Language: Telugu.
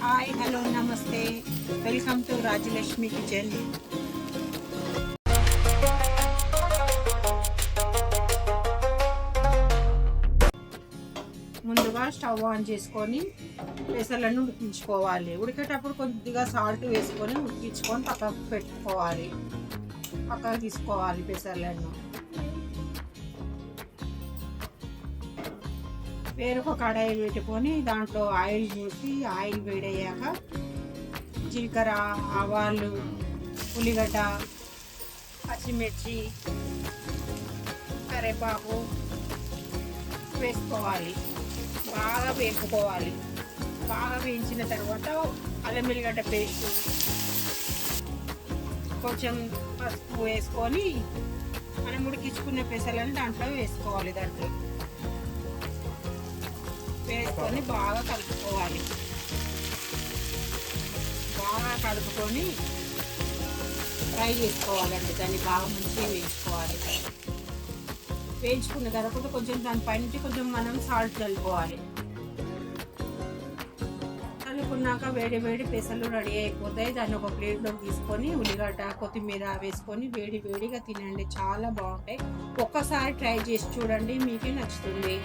హాయ్ హలో నమస్తే. Welcome to Rajalakshmi kitchen. ముందుగా స్టవ్ ఆన్ చేసుకొని పెసలను ఉడికించుకోవాలి. ఉడికేటప్పుడు కొద్దిగా సాల్ట్ వేసుకొని ఉడికించుకొని పక్కకు పెట్టుకోవాలి. పక్కకు తీసుకోవాలి పెసలను. వేరొక కడాయి పెట్టుకొని దాంట్లో ఆయిల్ పోసి ఆయిల్ వేడయ్యాక జీలకర్ర, ఆవాలు, ఉల్లిగడ్డ, పచ్చిమిర్చి, కరివేపాకు వేసుకోవాలి. బాగా వేపుకోవాలి. బాగా వేయించిన తర్వాత అల్లం వెల్లిగడ్డ పేస్ట్, కొంచెం పసుపు వేసుకొని మనం ఉడికించుకున్న పెసలను దాంట్లో వేసుకోవాలి. దాంట్లో వేసుకొని బాగా కలుపుకోవాలి. బాగా కలుపుకొని ఫ్రై చేసుకోవాలండి. దాన్ని బాగా మంచిగా వేయించుకోవాలి. వేయించుకున్న తర్వాత కొంచెం దానిపై నుంచి కొంచెం మనం సాల్ట్ చల్లుకోవాలి. చల్లుకున్నాక వేడి వేడి పెసలు రెడీ అయిపోతాయి. దాన్ని ఒక ప్లేట్లోకి తీసుకొని ఉల్లిగడ్డ, కొత్తిమీర వేసుకొని వేడి వేడిగా తినండి. చాలా బాగుంటాయి. ఒక్కసారి ట్రై చేసి చూడండి, మీకే నచ్చుతుంది.